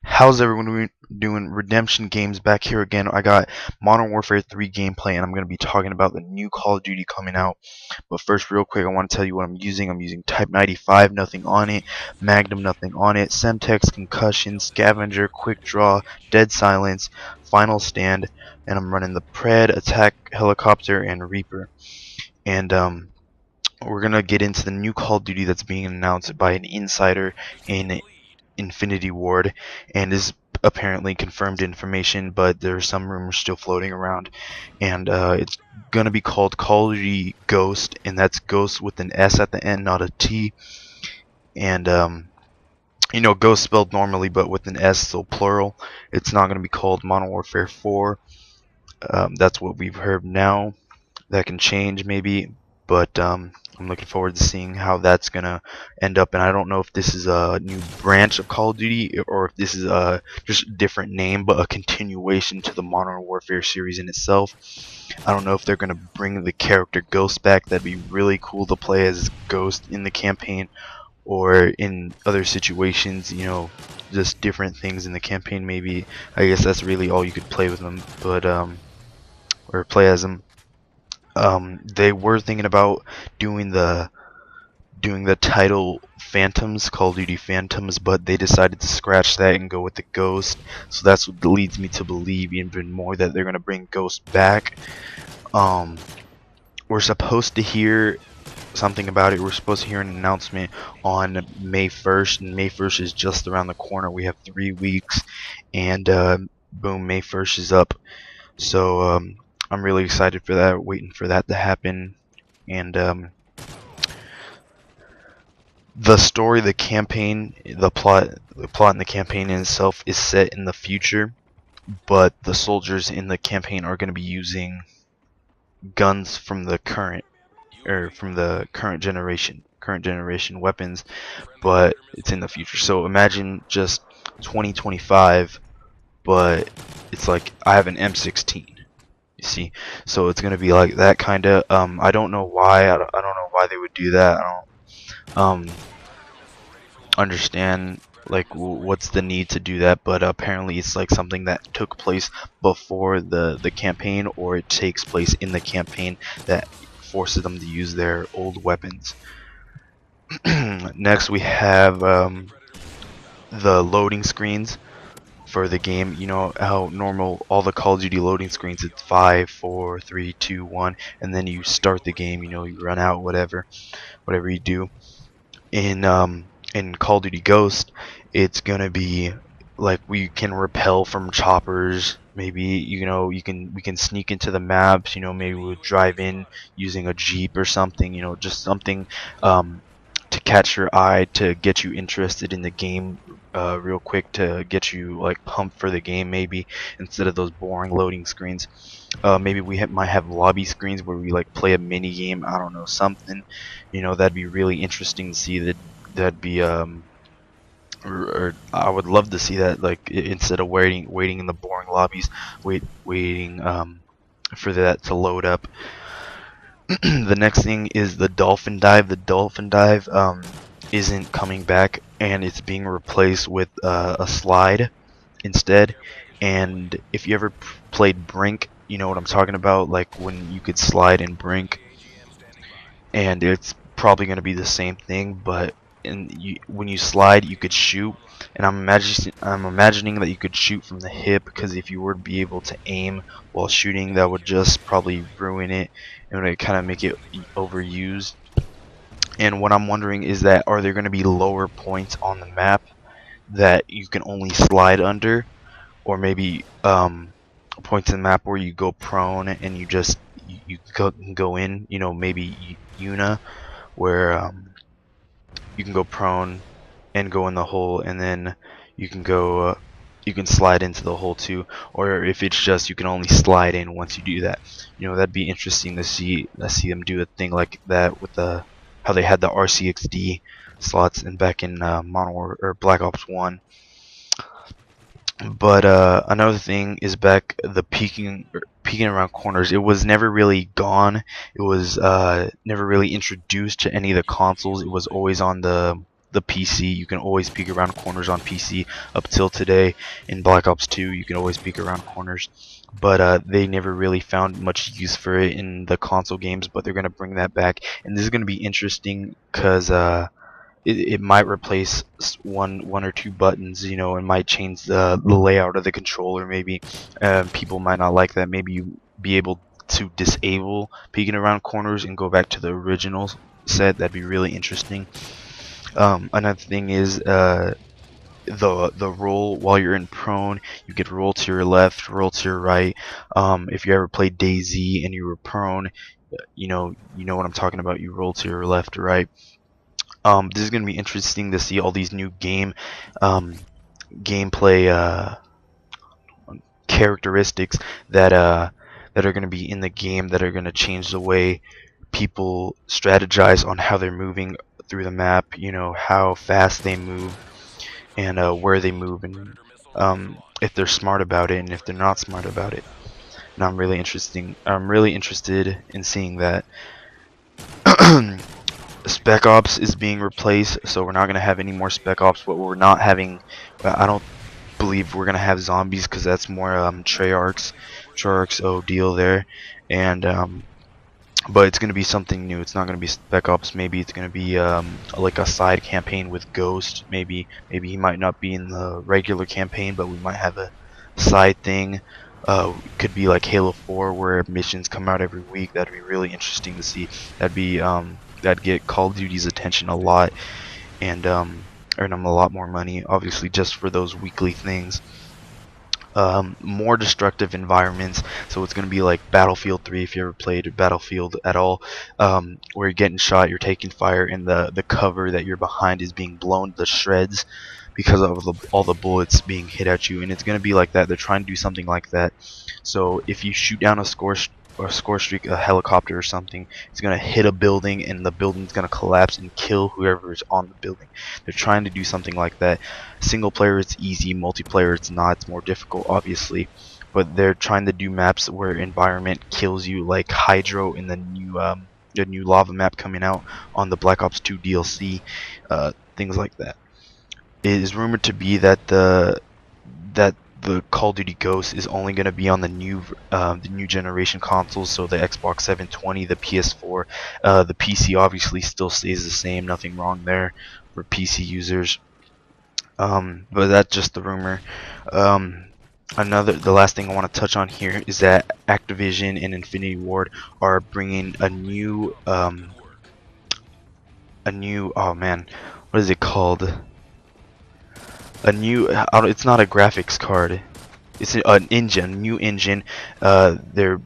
How's everyone doing? Redemption Games back here again. I got Modern Warfare 3 gameplay, and I'm going to be talking about the new Call of Duty coming out. But first, real quick, I want to tell you what I'm using. I'm using Type 95, nothing on it. Magnum, nothing on it. Semtex, Concussion, Scavenger, Quick Draw, Dead Silence, Final Stand, and I'm running the Pred, Attack Helicopter, and Reaper. And we're going to get into the new Call of Duty that's being announced by an insider in Infinity Ward, and is apparently confirmed information, but there's some rumors still floating around. And it's gonna be called Call of Duty Ghost, and that's Ghost with an S at the end, not a T. And you know, Ghost spelled normally, but with an S, so plural. It's not gonna be called Modern Warfare 4. That's what we've heard now. That can change maybe, but I'm looking forward to seeing how that's gonna end up. And I don't know if this is a new branch of Call of Duty or if this is just a different name, but a continuation to the Modern Warfare series in itself. I don't know if they're gonna bring the character Ghost back. That'd be really cool to play as Ghost in the campaign, or in other situations, you know, just different things in the campaign. Maybe I guess that's really all you could play with them, but or play as them. They were thinking about doing the title Phantoms, Call of Duty Phantoms, but they decided to scratch that and go with the Ghost. So that's what leads me to believe even more that they're gonna bring Ghost back. We're supposed to hear something about it. We're supposed to hear an announcement on May 1st, and May 1st is just around the corner. We have 3 weeks, and boom, May 1st is up. So I'm really excited for that, waiting for that to happen. And the story, the campaign, the plot and the campaign in itself is set in the future, but the soldiers in the campaign are going to be using guns from the current generation weapons, but it's in the future. So imagine just 2025, but it's like I have an M16. You see, so it's gonna be like that kind of. I don't know why. I don't know why they would do that. I don't understand like what's the need to do that, but apparently it's like something that took place before the campaign, or it takes place in the campaign that forces them to use their old weapons. Next we have the loading screens for the game. You know how normal all the Call of Duty loading screens, it's 5, 4, 3, 2, 1, and then you start the game. You know, you run out, whatever you do. In Call of Duty Ghost, it's gonna be like we can repel from choppers. Maybe, you know, we can sneak into the maps. You know, maybe we'll drive in using a jeep or something. You know, just something to catch your eye, to get you interested in the game real quick, to get you like pumped for the game, maybe, instead of those boring loading screens. Maybe we might have lobby screens where we like play a mini game. I don't know, something, you know, that'd be really interesting to see. That'd be or I would love to see that, like instead of waiting in the boring lobbies, waiting for that to load up. The next thing is the Dolphin Dive. The Dolphin Dive isn't coming back, and it's being replaced with a slide instead. And if you ever played Brink, you know what I'm talking about, like when you could slide in Brink. And it's probably going to be the same thing, but when you slide, you could shoot. And I'm imagining that you could shoot from the hip, because if you were to be able to aim while shooting, that would just probably ruin it and would kind of make it overused. And what I'm wondering is that, are there going to be lower points on the map that you can only slide under, or maybe points in the map where you go prone and you just go in, you know, maybe Una, where you can go prone and go in the hole, and then you can go you can slide into the hole too. Or if it's just you can only slide in once you do that, you know, that'd be interesting to see them do a thing like that with how they had the RCXD slots and back in Modern War or Black Ops 1. But another thing is back the peeking peeking around corners. It was never really gone. It was never really introduced to any of the consoles. It was always on the PC. You can always peek around corners on PC up till today. In Black Ops 2, you can always peek around corners, but they never really found much use for it in the console games. But they're gonna bring that back, and this is gonna be interesting because it might replace one or two buttons. You know, it might change the layout of the controller. Maybe people might not like that. Maybe you be able to disable peeking around corners and go back to the original set. That'd be really interesting. Another thing is the roll while you're in prone. You get roll to your left, roll to your right. If you ever played DayZ and you were prone, you know what I'm talking about. You roll to your left or right. This is gonna be interesting to see all these new gameplay characteristics that are gonna be in the game that are gonna change the way people strategize on how they're moving through the map. You know, how fast they move and where they move, and if they're smart about it and if they're not smart about it. And I'm really interested in seeing that. Spec Ops is being replaced, so we're not gonna have any more Spec Ops. But we're not having, I don't believe we're gonna have zombies, because that's more Treyarch's deal there. And but it's gonna be something new. It's not gonna be Spec Ops. Maybe it's gonna be like a side campaign with Ghost. Maybe he might not be in the regular campaign, but we might have a side thing. Could be like Halo 4, where missions come out every week. That'd be really interesting to see. That'd get Call of Duty's attention a lot, and earn them a lot more money, obviously, just for those weekly things. More destructive environments, so it's going to be like Battlefield 3, if you ever played Battlefield at all, where you're getting shot, you're taking fire, and the cover that you're behind is being blown to shreds because of all the bullets being hit at you. And it's going to be like that. They're trying to do something like that. So if you shoot down a score streak, a helicopter or something, it's going to hit a building, and the building's going to collapse and kill whoever is on the building. They're trying to do something like that. Single player, it's easy. Multiplayer, it's not. It's more difficult, obviously. But they're trying to do maps where environment kills you, like Hydro in the new lava map coming out on the Black Ops 2 DLC. Things like that. It is rumored to be that the Call of Duty Ghost is only going to be on the new generation consoles, so the Xbox 720, the PS4, the PC obviously still stays the same. Nothing wrong there for PC users. But that's just the rumor. The last thing I want to touch on here is that Activision and Infinity Ward are bringing a new oh man, what is it called? It's not a graphics card. It's an engine, new engine. They're